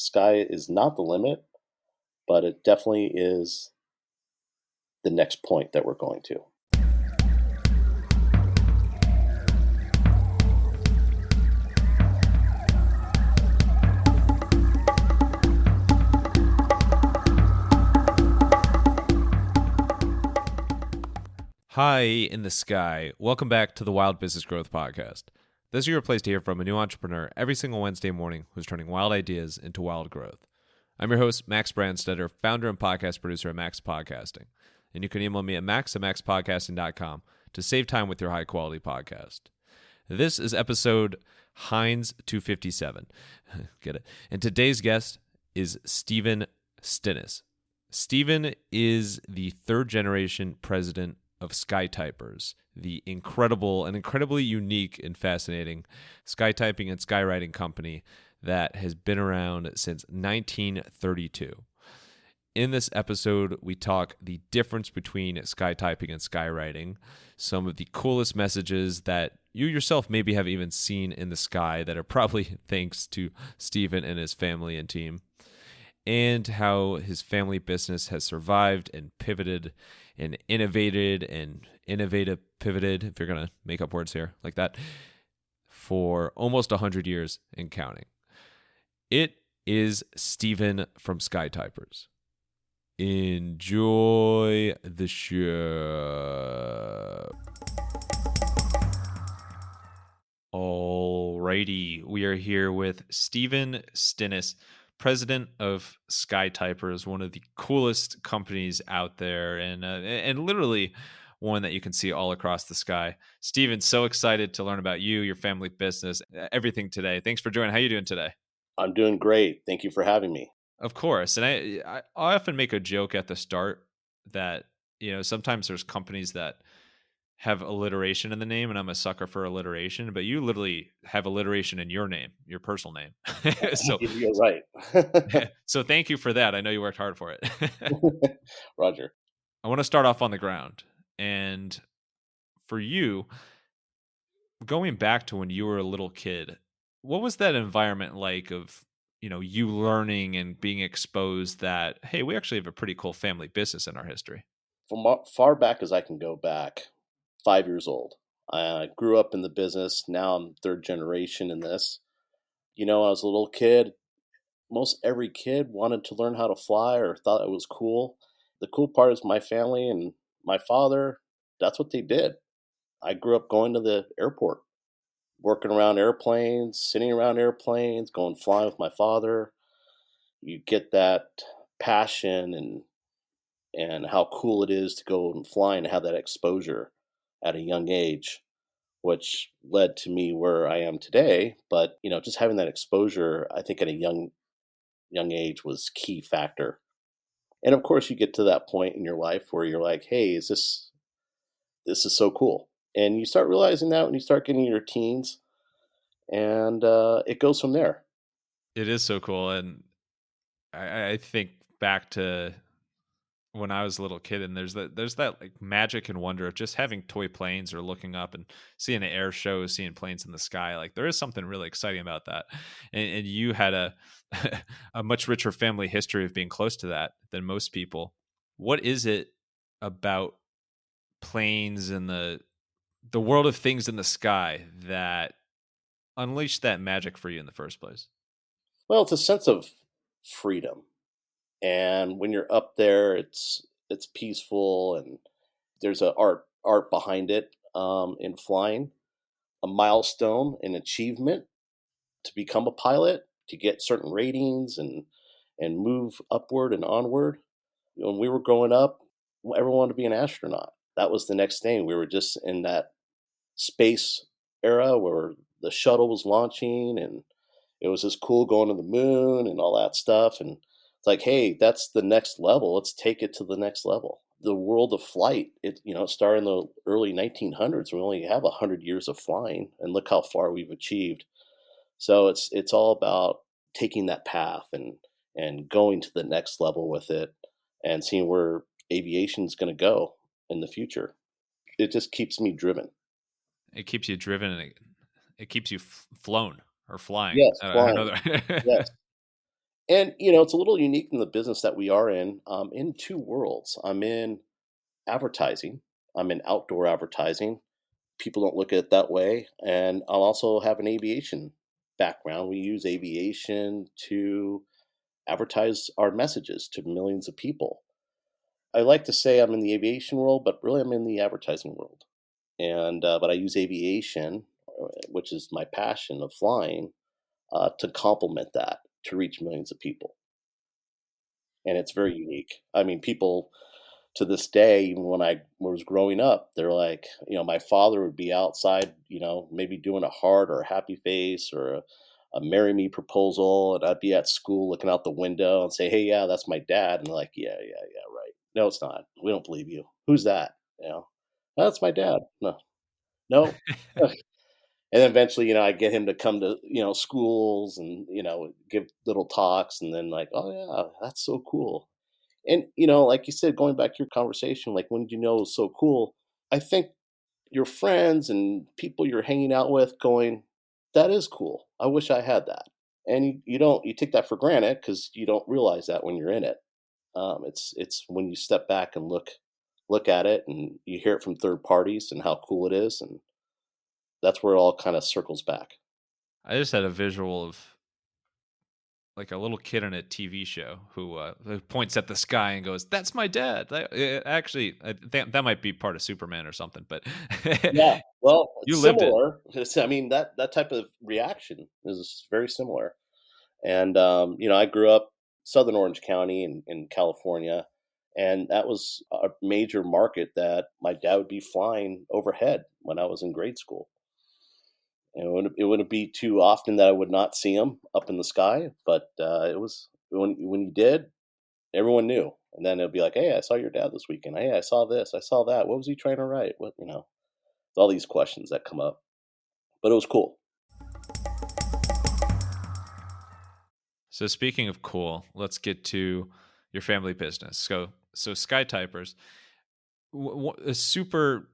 Sky is not the limit, but it definitely is the next point that we're going to. Hi in the sky. Welcome back to the Wild Business Growth Podcast. This is your place to hear from a new entrepreneur every single Wednesday morning who's turning wild ideas into wild growth. I'm your host, Max Brandstetter, founder and podcast producer at Max Podcasting. And you can email me at max@maxpodcasting.com to save time with your high-quality podcast. This is episode Heinz 257. Get it? And today's guest is Steven Stinis. Steven is the third-generation president of Skytypers, the incredible and incredibly unique and fascinating Skytyping and Skywriting company that has been around since 1932. In this episode, we talk the difference between Skytyping and Skywriting, some of the coolest messages that you yourself maybe have even seen in the sky that are probably thanks to Steven and his family and team, and how his family business has survived and pivoted and innovated and pivoted, if you're going to make up words here like that, for almost 100 years and counting. It is Steven from Skytypers. Enjoy the show. Alrighty, we are here with Steven Stinis, president of Skytypers, one of the coolest companies out there, and literally one that you can see all across the sky. Steven, so excited to learn about you, your family business, everything today. Thanks for joining. How are you doing today? I'm doing great. Thank you for having me. Of course. And I often make a joke at the start that, sometimes there's companies that have alliteration in the name, and I'm a sucker for alliteration, but you literally have alliteration in your name, your personal name. So you're right. So thank you for that. I know you worked hard for it. Roger. I want to start off on the ground. And for you, going back to when you were a little kid, what was that environment like of, you learning and being exposed that, hey, we actually have a pretty cool family business in our history? From far back as I can go back, 5 years old. I grew up in the business. Now I'm third generation in this. I was a little kid. Most every kid wanted to learn how to fly or thought it was cool. The cool part is my family and my father, that's what they did. I grew up going to the airport, working around airplanes, sitting around airplanes, going flying with my father. You get that passion and how cool it is to go and fly and have that exposure at a young age, which led to me where I am today. But, just having that exposure, I think at a young age was key factor. And of course you get to that point in your life where you're like, hey, this is so cool. And you start realizing that when you start getting your teens, and it goes from there. It is so cool. And I think back to when I was a little kid, and there's that like magic and wonder of just having toy planes or looking up and seeing an air show, seeing planes in the sky. Like there is something really exciting about that. And you had a a much richer family history of being close to that than most people. What is it about planes and the world of things in the sky that unleashed that magic for you in the first place? Well, it's a sense of freedom. And when you're up there, it's peaceful, and there's a art behind it in flying, a milestone, an achievement to become a pilot, to get certain ratings and move upward and onward. When we were growing up, everyone wanted to be an astronaut. That was the next thing. We were just in that space era where the shuttle was launching, and it was just cool going to the moon and all that stuff. And it's like, hey, that's the next level. Let's take it to the next level. The world of flight, it started in the early 1900s. We only have 100 years of flying, and look how far we've achieved. So it's all about taking that path and going to the next level with it, and seeing where aviation is going to go in the future. It just keeps me driven. It keeps you driven, and it keeps you flown or flying. Yes, flying. Yes. And it's a little unique in the business that we are in. In two worlds. I'm in advertising. I'm in outdoor advertising. People don't look at it that way. And I'll also have an aviation background. We use aviation to advertise our messages to millions of people. I like to say I'm in the aviation world, but really I'm in the advertising world. And but I use aviation, which is my passion of flying, to complement that to reach millions of people. And it's very unique. I mean, people to this day, even when I was growing up, they're like, my father would be outside, maybe doing a heart or a happy face or a marry me proposal, and I'd be at school looking out the window and say, "Hey, yeah, that's my dad," and they're like, "Yeah, yeah, yeah, right. No, it's not. We don't believe you. Who's that?" That's my dad. No, no. And then eventually, I get him to come to schools and give little talks, and then like, "Oh yeah, that's so cool." And, like you said, going back to your conversation, like, when did you know it was so cool? I think your friends and people you're hanging out with going, that is cool. I wish I had that. And you take that for granted because you don't realize that when you're in it. It's when you step back and look at it and you hear it from third parties and how cool it is. And that's where it all kind of circles back. I just had a visual of like a little kid in a TV show who points at the sky and goes, "That's my dad." Actually, I think that might be part of Superman or something. But Yeah. Well, you it's lived it. similar. I mean, that type of reaction is very similar. And, I grew up Southern Orange County in California, and that was a major market that my dad would be flying overhead when I was in grade school. And it wouldn't be too often that I would not see him up in the sky, but it was when you did, everyone knew. And then it'd be like, "Hey, I saw your dad this weekend. Hey, I saw this. I saw that. What was he trying to write? What, all these questions that come up." But it was cool. So speaking of cool, let's get to your family business. So Skytypers, a super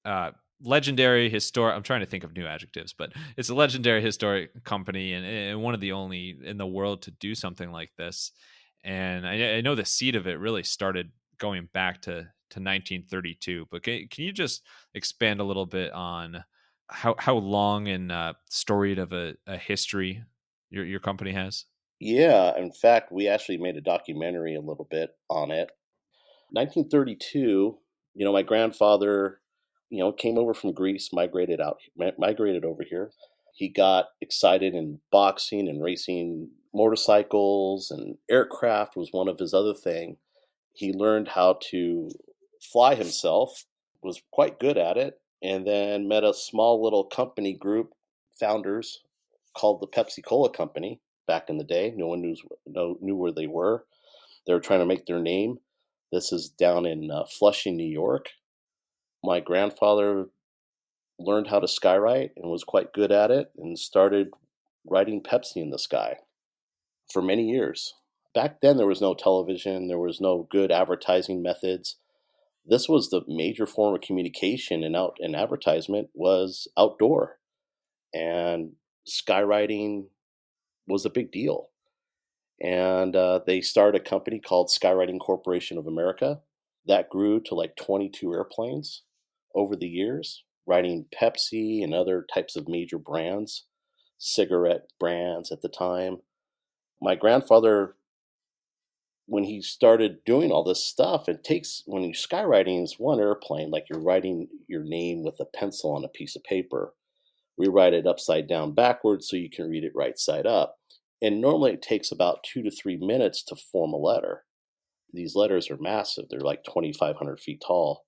uh, legendary historic. I'm trying to think of new adjectives, but it's a legendary historic company and one of the only in the world to do something like this. And I know the seed of it really started going back to 1932. But can you just expand a little bit on how long and storied of a history your company has? Yeah, in fact, we actually made a documentary a little bit on it. 1932, my grandfather, came over from Greece, migrated over here. He got excited in boxing and racing motorcycles, and aircraft was one of his other thing. He learned how to fly himself, was quite good at it, and then met a small little company group, founders, called the Pepsi Cola Company back in the day. No one knew where they were. They were trying to make their name. This is down in Flushing, New York. My grandfather learned how to skywrite and was quite good at it and started writing Pepsi in the sky for many years. Back then, there was no television, there was no good advertising methods. This was the major form of communication and out and advertisement was outdoor, and skywriting was a big deal. And they started a company called Skywriting Corporation of America that grew to like 22 airplanes over the years, writing Pepsi and other types of major brands, cigarette brands at the time. My grandfather, when he started doing all this stuff, it takes when you're skywriting is one airplane, like you're writing your name with a pencil on a piece of paper. We write it upside down backwards so you can read it right side up. And normally it takes about 2 to 3 minutes to form a letter. These letters are massive. They're like 2,500 feet tall.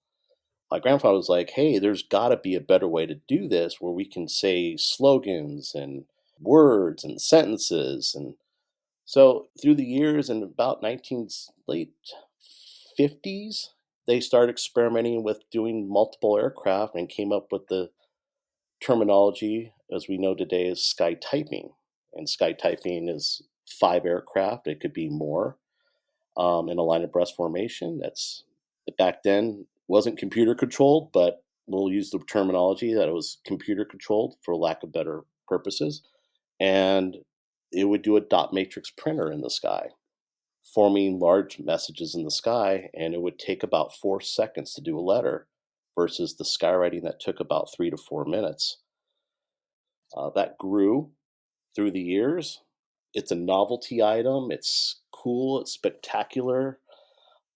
My grandfather was like, "Hey, there's got to be a better way to do this where we can say slogans and words and sentences." And so through the years in about 19 late 50s, they started experimenting with doing multiple aircraft and came up with the terminology as we know today is skytyping. And skytyping is 5 aircraft. It could be more in a line of breast formation. That's back then wasn't computer controlled, but we'll use the terminology that it was computer controlled for lack of better purposes. And it would do a dot matrix printer in the sky, forming large messages in the sky, and it would take about 4 seconds to do a letter versus the skywriting that took about 3 to 4 minutes. That grew through the years. It's a novelty item. It's cool. It's spectacular.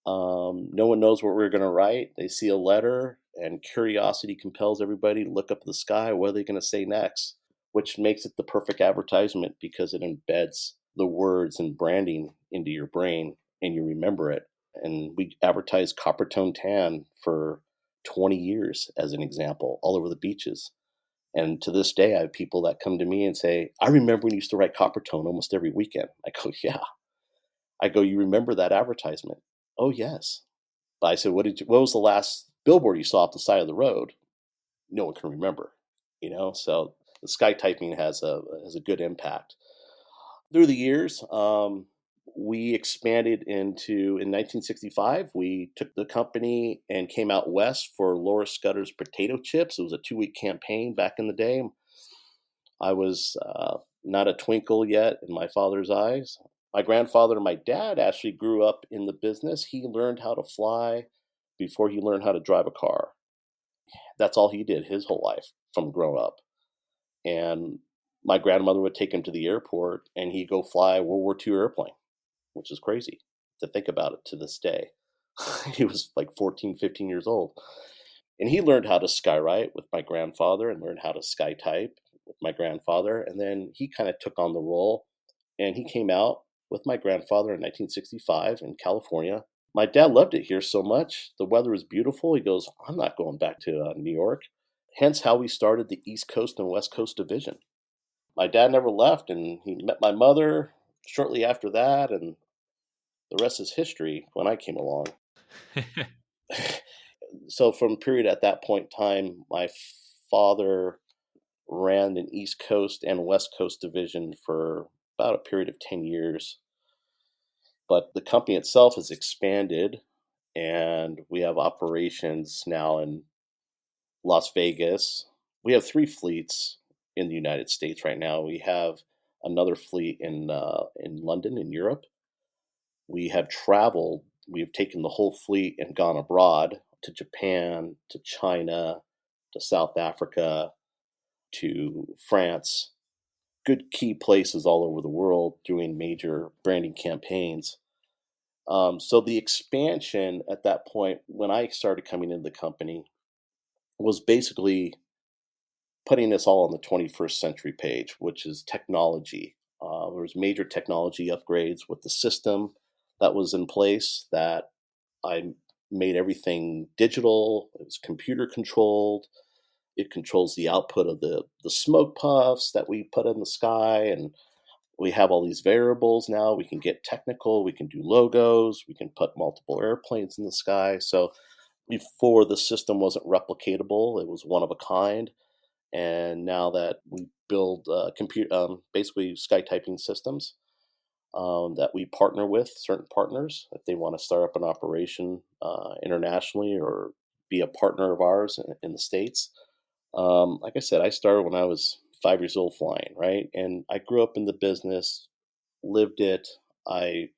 No one knows what we're going to write. They see a letter, and curiosity compels everybody to look up at the sky. What are they going to say next? Which makes it the perfect advertisement because it embeds the words and branding into your brain and you remember it. And we advertised copper tone tan for 20 years, as an example, all over the beaches. And to this day, I have people that come to me and say, I remember when you used to write copper tone almost every weekend. I go, yeah. I go, you remember that advertisement? Oh, yes. But I said, what was the last billboard you saw off the side of the road? No one can remember, so the sky typing has a good impact. Through the years, we expanded in 1965, we took the company and came out west for Laura Scudder's potato chips. It was a 2-week campaign back in the day. I was not a twinkle yet in my father's eyes. My grandfather and my dad actually grew up in the business. He learned how to fly before he learned how to drive a car. That's all he did his whole life from growing up. And my grandmother would take him to the airport and he'd go fly a World War II airplane, which is crazy to think about it to this day. He was like 14, 15 years old. And he learned how to skywrite with my grandfather and learned how to skytype with my grandfather. And then he kind of took on the role and he came out with my grandfather in 1965 in California. My dad loved it here so much. The weather was beautiful. He goes, I'm not going back to New York. Hence how we started the East Coast and West Coast division. My dad never left, and he met my mother shortly after that, and the rest is history when I came along. So from period at that point in time, my father ran an East Coast and West Coast division for about a period of 10 years. But the company itself has expanded, and we have operations now in Las Vegas. We have 3 fleets in the United States right now. We have another fleet in London, in Europe. We have traveled. We've taken the whole fleet and gone abroad to Japan, to China, to South Africa, to France. Good key places all over the world doing major branding campaigns. So the expansion at that point, when I started coming into the company, was basically putting this all on the 21st century page, which is technology. There was major technology upgrades with the system that was in place that I made everything digital. It was computer controlled. It controls the output of the smoke puffs that we put in the sky. And we have all these variables now. We can get technical. We can do logos. We can put multiple airplanes in the sky. So before, the system wasn't replicatable. It was one of a kind. And now that we build basically sky typing systems that we partner with certain partners if they want to start up an operation internationally or be a partner of ours in the States. Like I said, I started when I was 5 years old flying, right? And I grew up in the business, lived it. I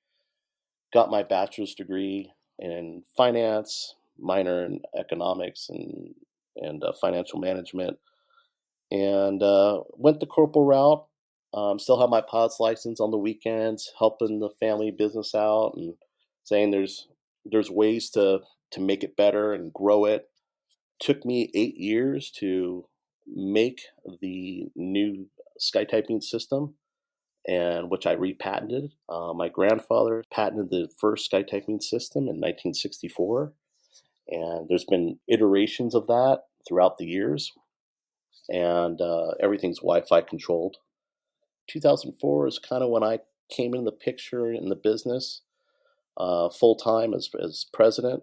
got my bachelor's degree in finance, minor in economics and financial management, and went the corporal route. Still have my pilot's license on the weekends, helping the family business out and saying there's ways to make it better and grow it. Took me 8 years to make the new skytyping system, and which I repatented. My grandfather patented the first skytyping system in 1964, and there's been iterations of that throughout the years, and everything's Wi-Fi controlled. 2004 is kind of when I came in the picture in the business full time as president.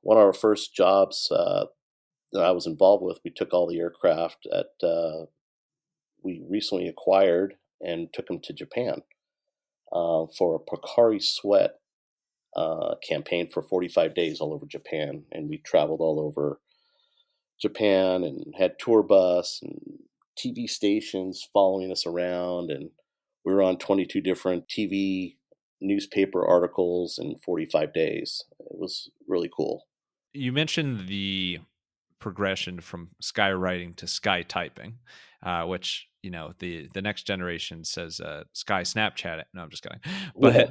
One of our first jobs that I was involved with, we took all the aircraft that we recently acquired and took them to Japan for a Pocari Sweat campaign for 45 days all over Japan. And we traveled all over Japan and had tour bus and TV stations following us around. And We were on 22 different TV newspaper articles in 45 days. It was really cool. You mentioned the progression from skywriting to skytyping, which the next generation says sky Snapchat it. No, I'm just kidding. Yeah.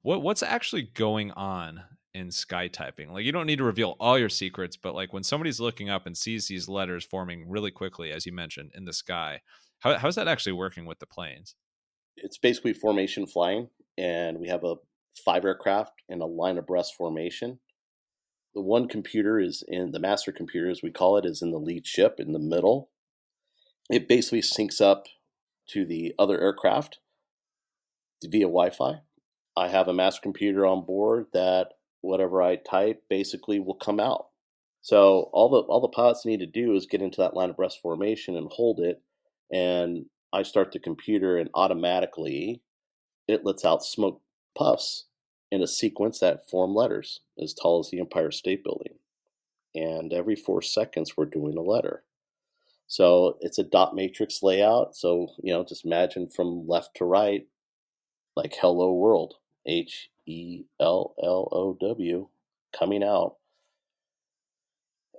But what's actually going on in skytyping? Like, you don't need to reveal all your secrets, but like when somebody's looking up and sees these letters forming really quickly, as you mentioned, in the sky, how's that actually working with the planes? It's basically formation flying, and we have a 5 aircraft in a line abreast formation. The one computer is in the master computer, as we call it, is in the lead ship in the middle. It basically syncs up to the other aircraft via Wi-Fi. I have a master computer on board that whatever I type basically will come out. So all the pilots need to do is get into that line of breast formation and hold it, and I start the computer, and automatically it lets out smoke puffs in a sequence that form letters as tall as the Empire State Building. And every 4 seconds we're doing a letter. So it's a dot matrix layout. So, just imagine from left to right, like hello world, HELLOW coming out.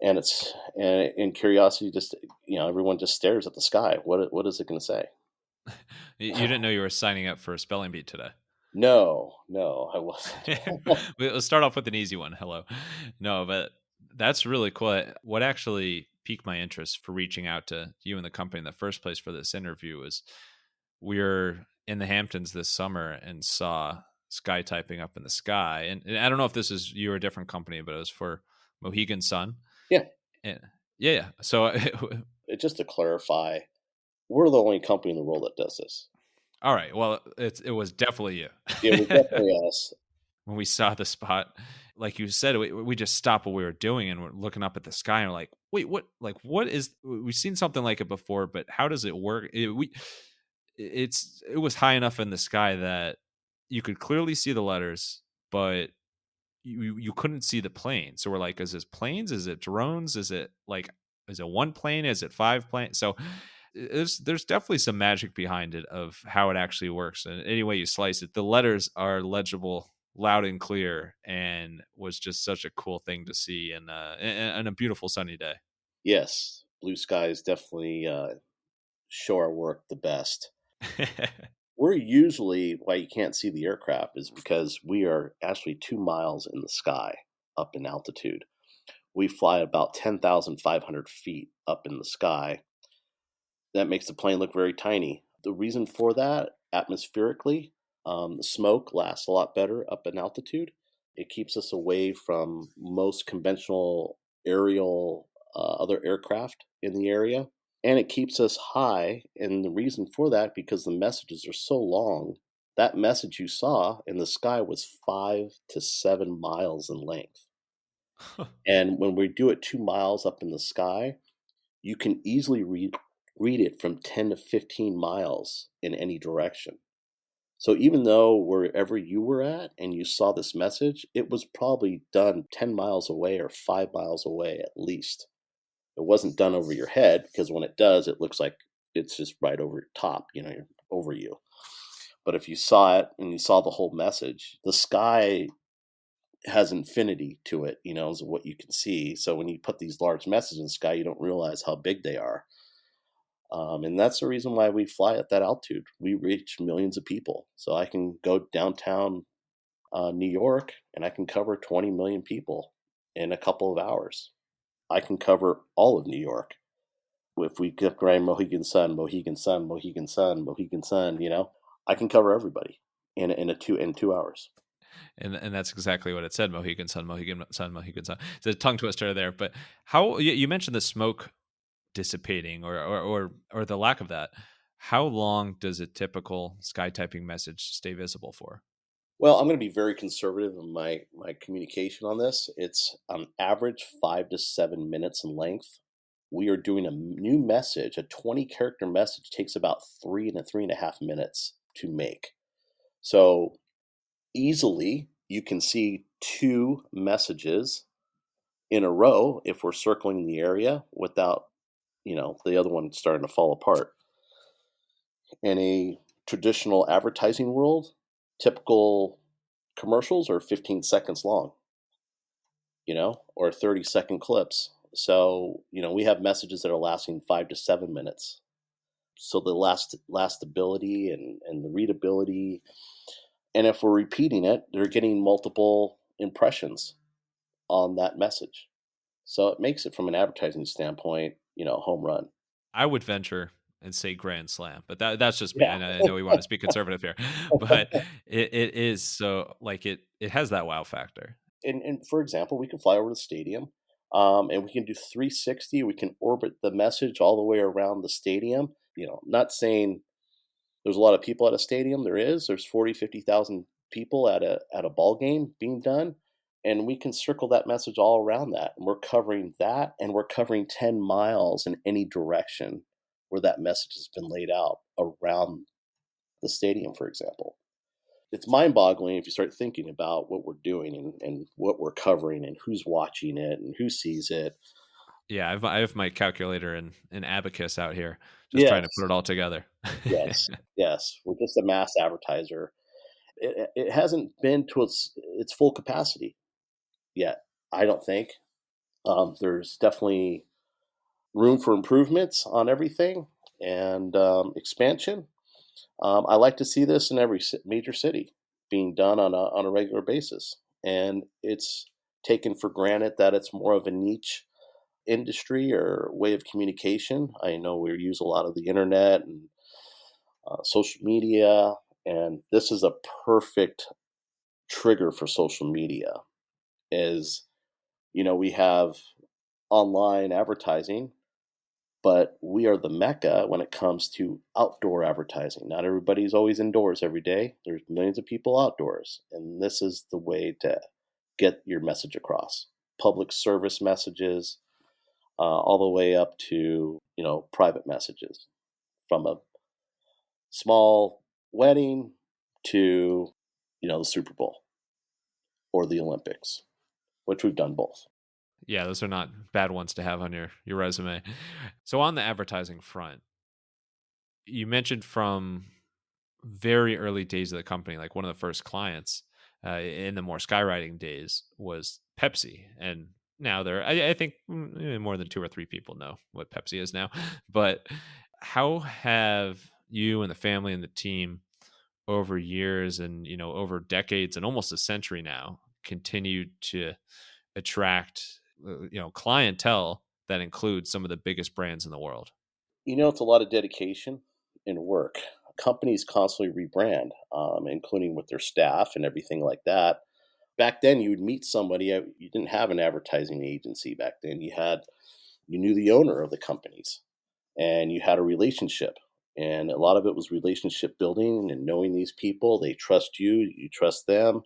And in curiosity, just, everyone just stares at the sky. What is it going to say? You didn't know you were signing up for a spelling bee today. No, I wasn't. Let's start off with an easy one. Hello. No, but that's really cool. What actually piqued my interest for reaching out to you and the company in the first place for this interview was we were in the Hamptons this summer and saw sky typing up in the sky. And I don't know if this is you or a different company, but it was for Mohegan Sun. Yeah. And yeah. So Just to clarify, we're the only company in the world that does this. all right. Well, it was definitely you. It was definitely us. When we saw the spot, like you said, we just stopped what we were doing and we're looking up at the sky and we're like, wait, what? Like, what is? We've seen something like it before, but how does it work? It was high enough in the sky that you could clearly see the letters, but you couldn't see the plane. So we're like, is this planes? Is it drones? Is it one plane? Is it 5 planes? So there's definitely some magic behind it of how it actually works. And any way you slice it, the letters are legible loud and clear, and was just such a cool thing to see and a beautiful sunny day. Yes, blue skies definitely show our work the best. We're usually why you can't see the aircraft is because we are actually 2 miles in the sky up in altitude. We fly about 10,500 feet up in the sky. That makes the plane look very tiny. The reason for that, atmospherically, the smoke lasts a lot better up in altitude. It keeps us away from most conventional aerial other aircraft in the area. And it keeps us high. And the reason for that, because the messages are so long, that message you saw in the sky was 5 to 7 miles in length. And when we do it 2 miles up in the sky, you can easily read it from 10 to 15 miles in any direction. So even though wherever you were at and you saw this message, it was probably done 10 miles away or 5 miles away at least. It wasn't done over your head, because when it does, it looks like it's just right over your top, over you. But if you saw it and you saw the whole message, the sky has infinity to it, is what you can see. So when you put these large messages in the sky, you don't realize how big they are. And that's the reason why we fly at that altitude. We reach millions of people. So I can go downtown New York and I can cover 20 million people in a couple of hours. I can cover all of New York. If we kept writing Mohegan Sun, Mohegan Sun, Mohegan Sun, Mohegan Sun, I can cover everybody in 2 hours. And that's exactly what it said: Mohegan Sun, Mohegan Sun, Mohegan Sun. It's a tongue twister there, but how you mentioned the smoke dissipating or the lack of that. How long does a typical sky typing message stay visible for? Well, I'm going to be very conservative in my communication on this. It's on average 5 to 7 minutes in length. We are doing a new message. A 20-character message takes about 3.5 minutes to make. So easily you can see 2 messages in a row if we're circling the area without, the other one starting to fall apart. And a traditional advertising world, typical commercials are 15 seconds long, or 30-second clips. So, we have messages that are lasting 5 to 7 minutes. So the lastability and the readability, and if we're repeating it, they're getting multiple impressions on that message. So it makes it, from an advertising standpoint, home run. I would venture and say grand slam, but that's just me. Yeah. I know we want to speak conservative here, but it is so like it has that wow factor. And for example, we can fly over the stadium, and we can do 360. We can orbit the message all the way around the stadium. Not saying there's a lot of people at a stadium. There's 40, 50,000 people at a ball game being done. And we can circle that message all around that. And we're covering that, and we're covering 10 miles in any direction where that message has been laid out around the stadium, for example. It's mind-boggling if you start thinking about what we're doing, and what we're covering, and who's watching it and who sees it. Yeah, I have my calculator and an abacus out here, just trying to Yes, put it all together. yes, yes. We're just a mass advertiser. It hasn't been to its full capacity yet, I don't think. There's definitely room for improvements on everything, and expansion. I like to see this in every major city being done on a regular basis, and it's taken for granted that it's more of a niche industry or way of communication. I know we use a lot of the internet and social media, and this is a perfect trigger for social media. Is we have online advertising, but we are the mecca when it comes to outdoor advertising. Not everybody's always indoors every day. There's millions of people outdoors, and this is the way to get your message across. Public service messages, all the way up to private messages, from a small wedding to the Super Bowl or the Olympics, which we've done both. Yeah, those are not bad ones to have on your resume. So on the advertising front, you mentioned from very early days of the company, like one of the first clients in the more skywriting days was Pepsi, and now I think more than two or three people know what Pepsi is now. But how have you and the family and the team over years and over decades and almost a century now continued to attract clientele that includes some of the biggest brands in the world? It's a lot of dedication and work. Companies constantly rebrand, including with their staff and everything like that. Back then, you would meet somebody. You didn't have an advertising agency back then. You knew the owner of the companies, and you had a relationship. And a lot of it was relationship building and knowing these people. They trust you. You trust them.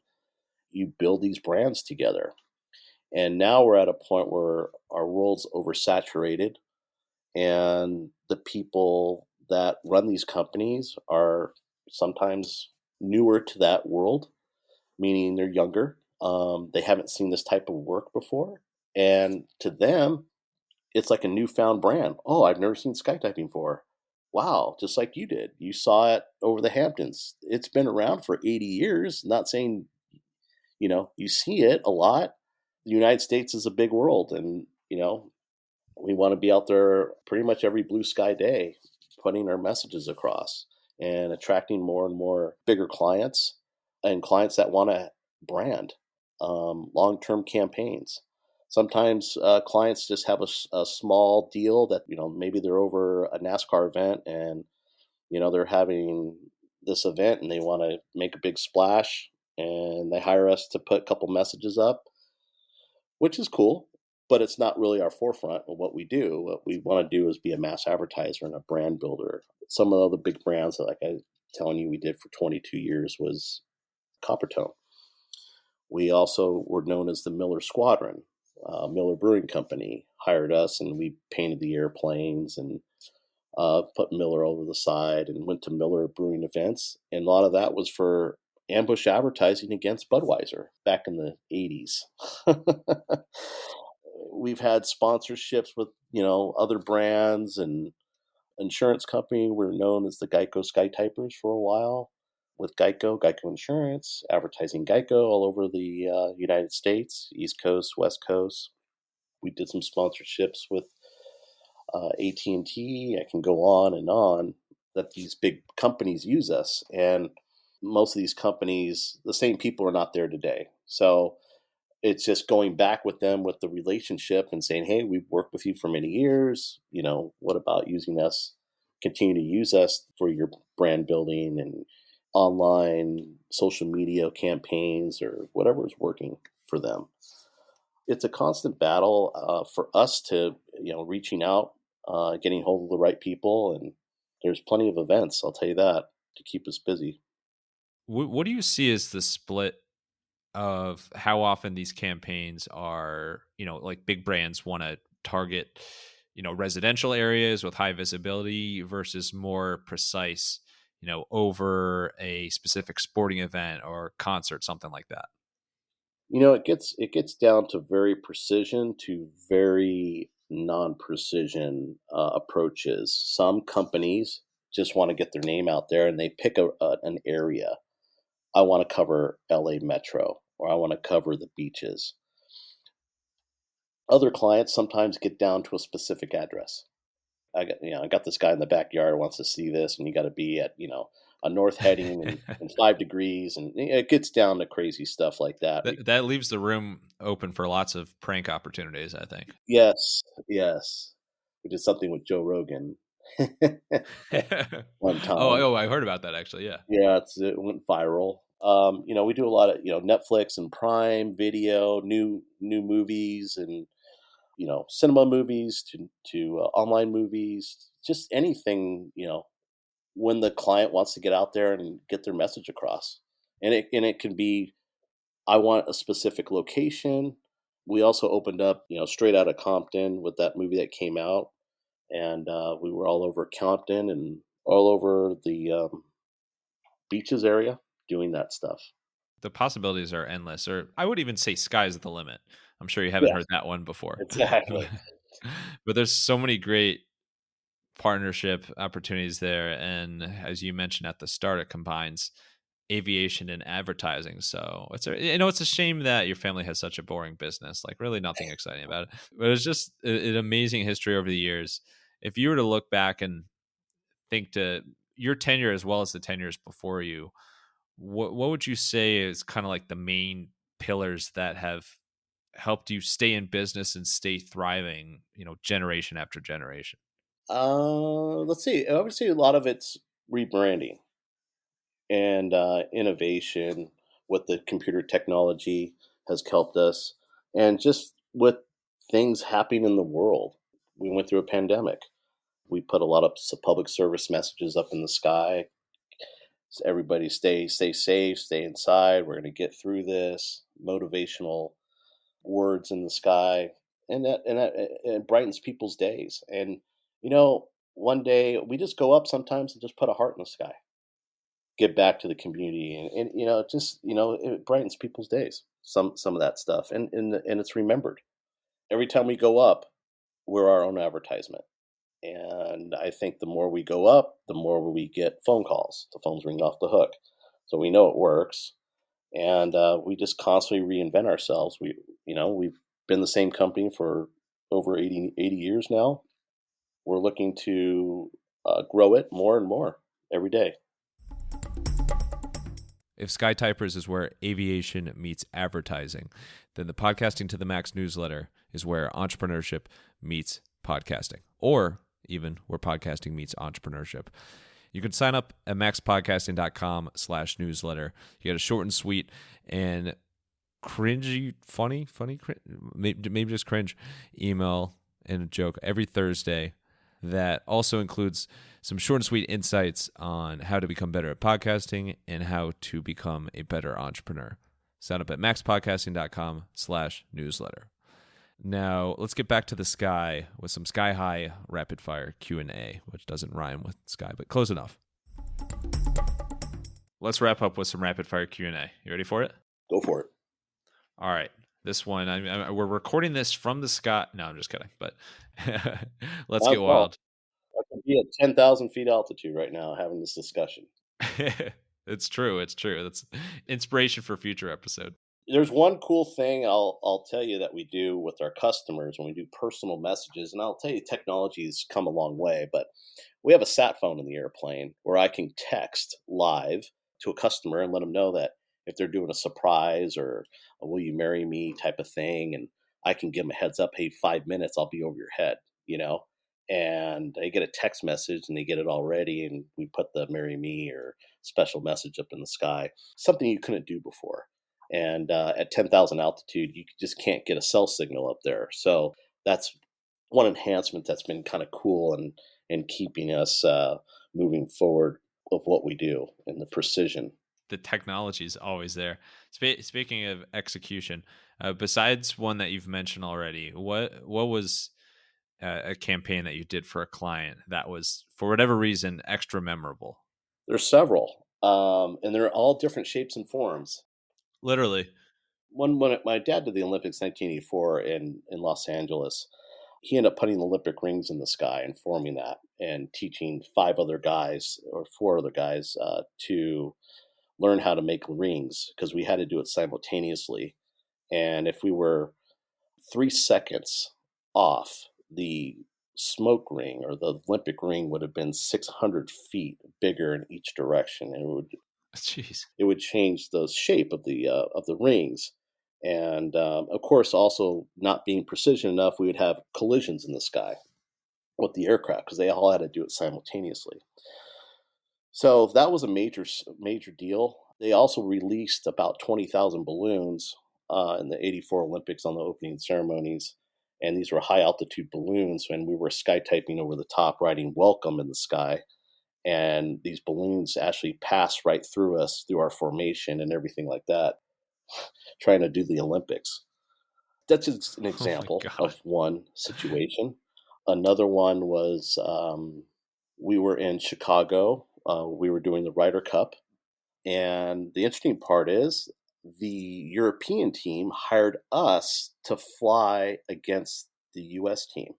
You build these brands together. And now we're at a point where our world's oversaturated, and the people that run these companies are sometimes newer to that world, meaning they're younger. They haven't seen this type of work before, and to them, it's like a newfound brand. Oh, I've never seen Skytyping before. Wow, just like you did. You saw it over the Hamptons. It's been around for 80 years. Not saying, you see it a lot. The United States is a big world, and, we want to be out there pretty much every blue sky day, putting our messages across and attracting more and more bigger clients, and clients that want to brand, long-term campaigns. Sometimes clients just have a small deal that, maybe they're over a NASCAR event, and, they're having this event and they want to make a big splash, and they hire us to put a couple messages up, which is cool, but it's not really our forefront of what we do. What we want to do is be a mass advertiser and a brand builder. Some of the other big brands that, like I was telling you, we did for 22 years was Coppertone. We also were known as the Miller Squadron. Miller Brewing Company hired us, and we painted the airplanes and put Miller over the side, and went to Miller Brewing events. And a lot of that was for ambush advertising against Budweiser back in the 80s. We've had sponsorships with, other brands, and insurance company. We're known as the Geico Skytypers for a while with Geico Insurance, advertising Geico all over the United States, East Coast, West Coast. We did some sponsorships with AT&T. I can go on that these big companies use us. And most of these companies, the same people are not there today. So it's just going back with them with the relationship and saying, hey, we've worked with you for many years. What about using us? Continue to use us for your brand building and online social media campaigns or whatever is working for them. It's a constant battle for us to, reaching out, getting hold of the right people. And there's plenty of events, I'll tell you that, to keep us busy. What do you see as the split of how often these campaigns are, like big brands want to target, residential areas with high visibility versus more precise, over a specific sporting event or concert, something like that? It gets down to very precision to very non-precision approaches. Some companies just want to get their name out there and they pick an area. I want to cover LA Metro, or I want to cover the beaches. Other clients sometimes get down to a specific address. I got this guy in the backyard who wants to see this, and you got to be at a north heading and 5 degrees, and it gets down to crazy stuff like that. That leaves the room open for lots of prank opportunities, I think. Yes, yes. We did something with Joe Rogan one time. I heard about that actually. Yeah. Yeah, it went viral. We do a lot of Netflix and Prime Video, new movies, and cinema movies to online movies, just anything when the client wants to get out there and get their message across, and it can be, I want a specific location. We also opened up straight out of Compton with that movie that came out, and we were all over Compton and all over the beaches area doing that stuff. The possibilities are endless, or I would even say sky's the limit. I'm sure you haven't Yes, heard that one before. exactly. But there's so many great partnership opportunities there, and as you mentioned at the start, it combines aviation and advertising. So it's a shame that your family has such a boring business, like really nothing exciting about it. But it's just an amazing history over the years. If you were to look back and think to your tenure as well as the tenures before you, what would you say is kind of like the main pillars that have helped you stay in business and stay thriving, generation after generation? Let's see. I would say a lot of it's rebranding and innovation with the computer technology has helped us, and just with things happening in the world. We went through a pandemic. We put a lot of public service messages up in the sky. So everybody stay safe, stay inside. We're going to get through this. Motivational words in the sky, and that it brightens people's days. And one day we just go up sometimes and just put a heart in the sky, give back to the community, and it brightens people's days. Some of that stuff, and it's remembered every time we go up. We're our own advertisement. And I think the more we go up, the more we get phone calls. The phones ring off the hook. So we know it works. And we just constantly reinvent ourselves. We've been the same company for over 80 years now. We're looking to grow it more and more every day. If Skytypers is where aviation meets advertising, then the Podcasting to the Max newsletter is where entrepreneurship meets podcasting, or even where podcasting meets entrepreneurship. You can sign up at maxpodcasting.com/newsletter. You get a short and sweet and cringy, funny, maybe just cringe email and a joke every Thursday that also includes some short and sweet insights on how to become better at podcasting and how to become a better entrepreneur. Sign up at maxpodcasting.com/newsletter. Now, let's get back to the sky with some Sky High rapid fire Q&A, which doesn't rhyme with sky, but close enough. Let's wrap up with some rapid fire Q&A. You ready for it? Go for it. All right. This one, we're recording this from the sky. No, I'm just kidding, but let's get wild. be at 10,000 feet altitude right now having this discussion. It's true. It's true. That's inspiration for a future episode. There's one cool thing I'll tell you that we do with our customers when we do personal messages, and I'll tell you technology's come a long way, but we have a sat phone in the airplane where I can text live to a customer and let them know that if they're doing a surprise or a will you marry me type of thing, and I can give them a heads up, hey, 5 minutes, I'll be over your head, you know? And they get a text message and they get it all ready, and we put the marry me or special message up in the sky, something you couldn't do before. And at 10,000 altitude, you just can't get a cell signal up there. So that's one enhancement that's been kind of cool and keeping us moving forward of what we do and the precision. The technology is always there. Speaking of execution, besides one that you've mentioned already, what was a campaign that you did for a client that was, for whatever reason, extra memorable? There's several, and they're all different shapes and forms. Literally. When my dad did the Olympics 1984 in Los Angeles, he ended up putting the Olympic rings in the sky and forming that and teaching 4 other guys to learn how to make rings because we had to do it simultaneously. And if we were 3 seconds off, the smoke ring or the Olympic ring would have been 600 feet bigger in each direction, and Jeez. it would change the shape of the rings. And of course, also not being precision enough, we would have collisions in the sky with the aircraft because they all had to do it simultaneously. So that was a major deal. They also released about 20,000 balloons in the '84 Olympics on the opening ceremonies, and these were high altitude balloons. And we were skytyping over the top, writing "Welcome" in the sky. And these balloons actually passed right through us, through our formation and everything like that, trying to do the Olympics. That's just an Oh my example God. of one situation. Another one was we were in Chicago. We were doing the Ryder Cup. And the interesting part is the European team hired us to fly against the US team.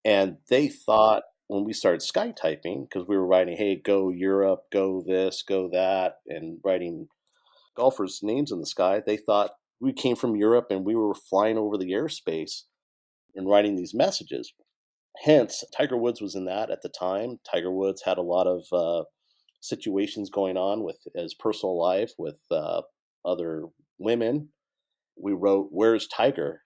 And they thought when we started skytyping, because we were writing, hey, go Europe, go this, go that, and writing golfers' names in the sky, they thought we came from Europe and we were flying over the airspace and writing these messages. Hence, Tiger Woods was in that at the time. Tiger Woods had a lot of situations going on with his personal life with other women. We wrote, "Where's Tiger?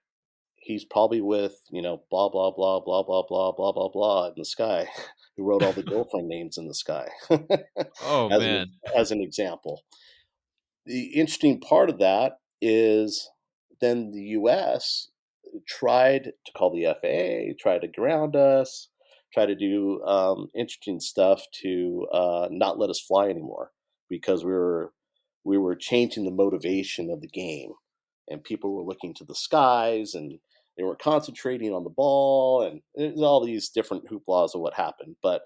He's probably with, blah, blah, blah, blah, blah, blah, blah, blah, blah in the sky." Who wrote all the girlfriend names in the sky Oh as an, man. as an example. The interesting part of that is then the US tried to call the FAA, tried to ground us, try to do interesting stuff to not let us fly anymore because we were changing the motivation of the game, and people were looking to the skies and they were concentrating on the ball, and there's all these different hooplas of what happened. But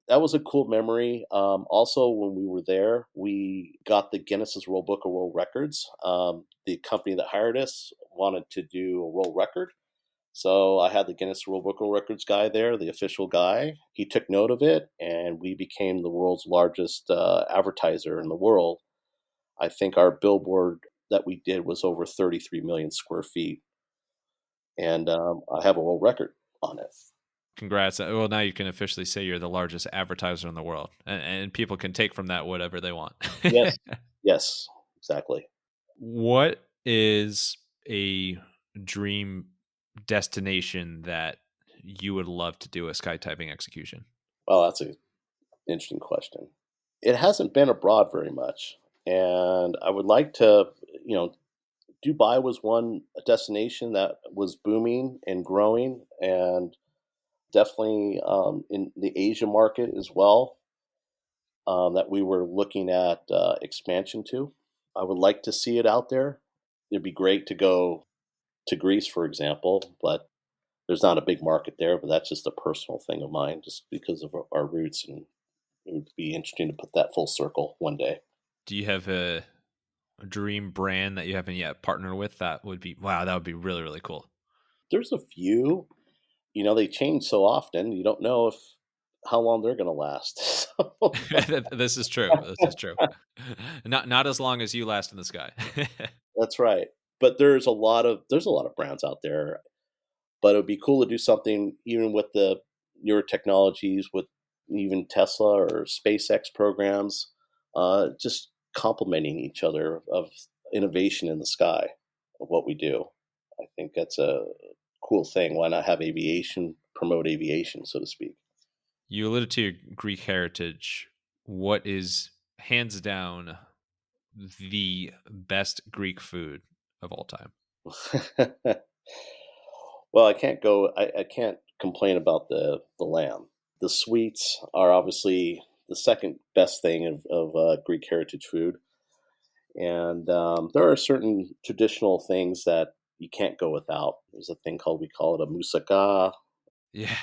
that was a cool memory. Also, when we were there, we got the Guinness's World Book of World Records. The company that hired us wanted to do a world record. So I had the Guinness World Book of World Records guy there, the official guy. He took note of it, and we became the world's largest advertiser in the world. I think our billboard that we did was over 33 million square feet. And I have a world record on it. Congrats. Well, now you can officially say you're the largest advertiser in the world, and people can take from that whatever they want. Yes, yes, exactly. What is a dream destination that you would love to do a skytyping execution? Well, that's an interesting question. It hasn't been abroad very much. And I would like to, Dubai was one destination that was booming and growing, and definitely in the Asia market as well, that we were looking at expansion to. I would like to see it out there. It'd be great to go to Greece, for example, but there's not a big market there. But that's just a personal thing of mine, just because of our roots, and it would be interesting to put that full circle one day. Do you have a dream brand that you haven't yet partnered with that would be, wow, that would be really, really cool? There's a few. They change so often. You don't know if how long they're going to last. So, This is true. This is true. Not as long as you last in the sky. that's right. But there's a lot of brands out there. But it would be cool to do something even with the newer technologies, with even Tesla or SpaceX programs, just complementing each other of innovation in the sky of what we do. I think that's a cool thing. Why not have aviation promote aviation, so to speak? You alluded to your Greek heritage. What is hands down the best Greek food of all time? Well, I can't complain about the lamb. The sweets are obviously the second best thing of Greek heritage food. And there are certain traditional things that you can't go without. There's a thing called, we call it a moussaka. Yeah.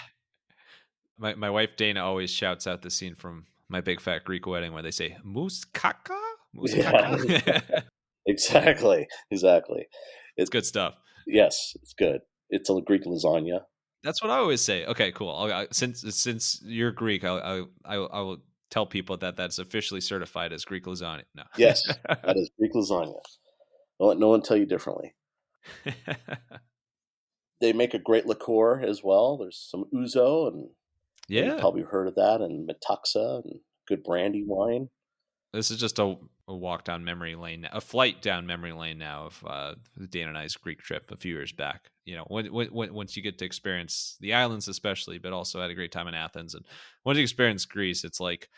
My wife Dana always shouts out the scene from My Big Fat Greek Wedding where they say "moose caca, moose Yeah, caca." exactly, exactly. It's It good stuff. Yes, it's good. It's a Greek lasagna. That's what I always say. Okay, cool. Since you're Greek, I will tell people that that's officially certified as Greek lasagna. No. Yes, that is Greek lasagna. Don't let no one tell you differently. They make a great liqueur as well. There's some ouzo, and you've Yeah. probably heard of that, and metaxa, and good brandy wine. This is just a walk down memory lane, a flight down memory lane now of Dan and I's Greek trip a few years back. You know, once you get to experience the islands, especially, but also had a great time in Athens, and once you experience Greece, it's like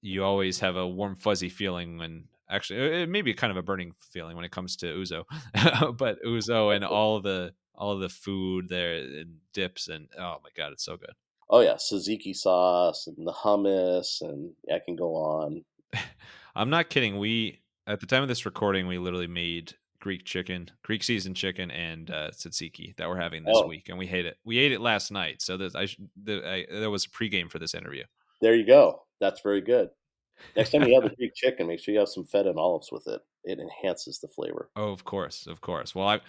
you always have a warm, fuzzy feeling when actually it may be kind of a burning feeling when it comes to ouzo, but ouzo and all the food there and dips and oh my god, it's so good. Oh yeah, tzatziki sauce and the hummus, and I can go on. I'm not kidding. We at the time of this recording, we literally made Greek chicken, Greek seasoned chicken, and tzatziki that we're having this Oh, week, and we hate it. We ate it last night, so there was a pregame for this interview. there you go. That's very good. Next time you have the Greek chicken, make sure you have some feta and olives with it. It enhances the flavor. Oh, of course, of course. Well,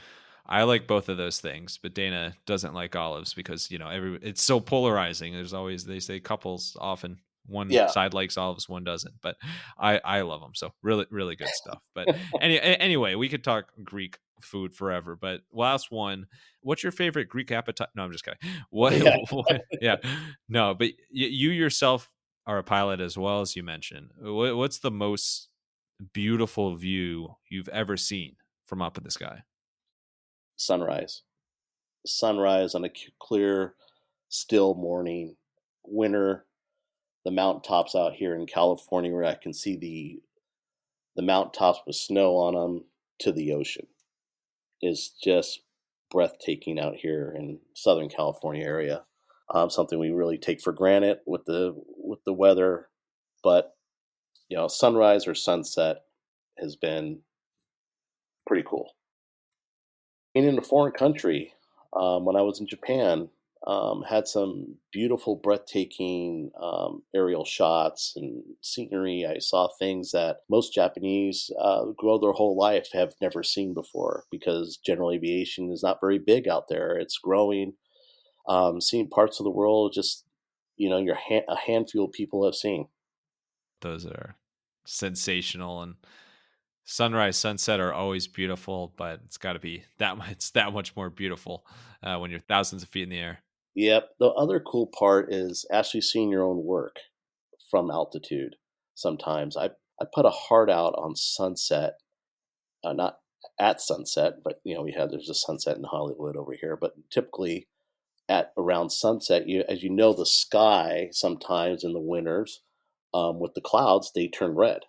I like both of those things, but Dana doesn't like olives because it's so polarizing. There's always they say couples often one Yeah. side likes olives, one doesn't. But I love them, so really really good stuff. But anyway, we could talk Greek food forever. But last one, what's your favorite Greek appetite? No, I'm just kidding. What? Yeah. Yeah, no, but you yourself are a pilot as well as you mentioned. What's the most beautiful view you've ever seen from up in the sky? Sunrise. Sunrise on a clear, still morning, winter. The mountaintops out here in California, where I can see the mountaintops with snow on them to the ocean, is just breathtaking out here in Southern California area. Something we really take for granted with the weather, but sunrise or sunset has been pretty cool. Being in a foreign country, when I was in Japan, had some beautiful, breathtaking aerial shots and scenery. I saw things that most Japanese grow their whole life have never seen before because general aviation is not very big out there. It's growing. Seeing parts of the world just a handful of people have seen. Those are sensational, and sunrise, sunset are always beautiful, but it's got to be it's that much more beautiful when you're thousands of feet in the air. Yep. The other cool part is actually seeing your own work from altitude. Sometimes I put a heart out on sunset, not at sunset, but there's a sunset in Hollywood over here. But typically at around sunset, as you know, the sky sometimes in the winters with the clouds they turn red.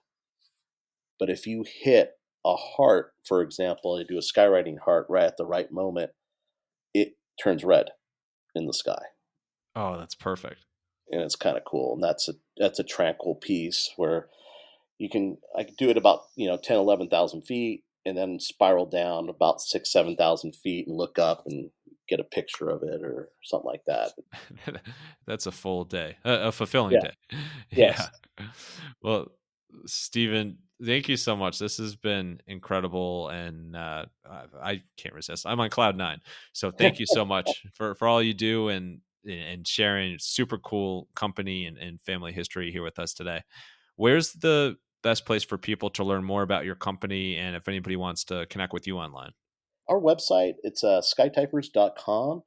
But if you hit a heart, for example, you do a skywriting heart right at the right moment, it turns red in the sky. Oh, that's perfect. And it's kind of cool. And that's a tranquil piece where I could do it about 10, 11,000 feet, and then spiral down about 6, 7,000 feet and look up and get a picture of it or something like that. That's a full day, a fulfilling Yeah. day. Yeah. Yes. Well, Stephen, thank you so much. This has been incredible, and I can't resist. I'm on cloud nine. So thank you so much for all you do, and and sharing super cool company and family history here with us today. Where's the best place for people to learn more about your company, and if anybody wants to connect with you online? Our website, it's skytypers.com.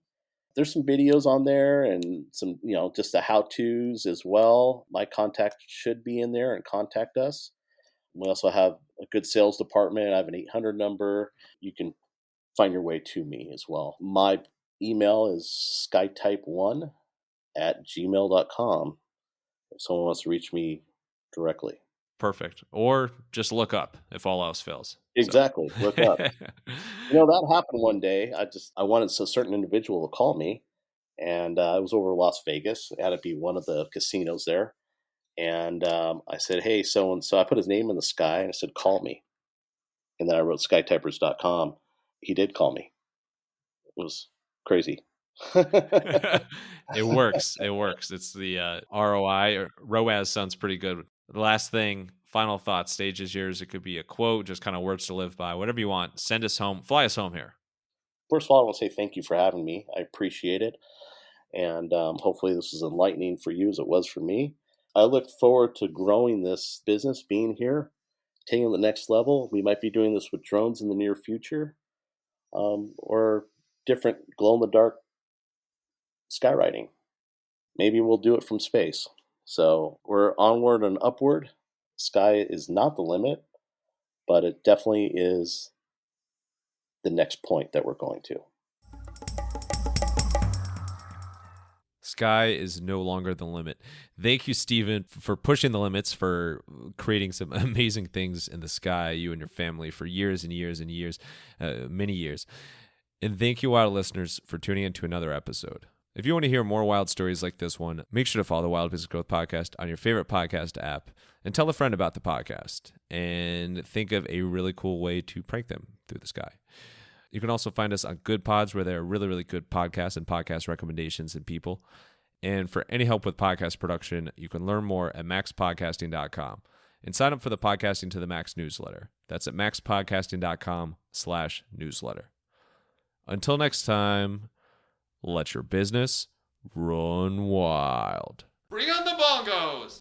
There's some videos on there and some, just the how-tos as well. My contact should be in there and contact us. We also have a good sales department. I have an 800 number. You can find your way to me as well. My email is skytype1@gmail.com if someone wants to reach me directly. Perfect. Or just look up if all else fails. Exactly. Look up. That happened one day. I wanted a certain individual to call me, and it was over Las Vegas. It had to be one of the casinos there. And I said, hey, so and so. I put his name in the sky, and I said, call me. And then I wrote skytypers.com. He did call me. It was crazy. It works. It works. It's the ROI or ROAS sounds pretty good. The last thing, final thought, stage is yours. It could be a quote, just kind of words to live by, whatever you want. Send us home, fly us home here. First of all, I want to say thank you for having me. I appreciate it. And hopefully this is enlightening for you as it was for me. I look forward to growing this business, being here, taking it to the next level. We might be doing this with drones in the near future, or different glow-in-the-dark skywriting. Maybe we'll do it from space. So we're onward and upward. Sky is not the limit, but it definitely is the next point that we're going to. Sky is no longer the limit. Thank you, Stephen, for pushing the limits, for creating some amazing things in the sky, you and your family, for years and years and years, many years. And thank you, wild listeners, for tuning in to another episode. If you want to hear more wild stories like this one, make sure to follow the Wild Business Growth Podcast on your favorite podcast app and tell a friend about the podcast and think of a really cool way to prank them through the sky. You can also find us on Good Pods, where there are really, really good podcasts and podcast recommendations and people. And for any help with podcast production, you can learn more at maxpodcasting.com and sign up for the Podcasting to the Max newsletter. That's at maxpodcasting.com/newsletter. Until next time, let your business run wild. Bring on the bongos!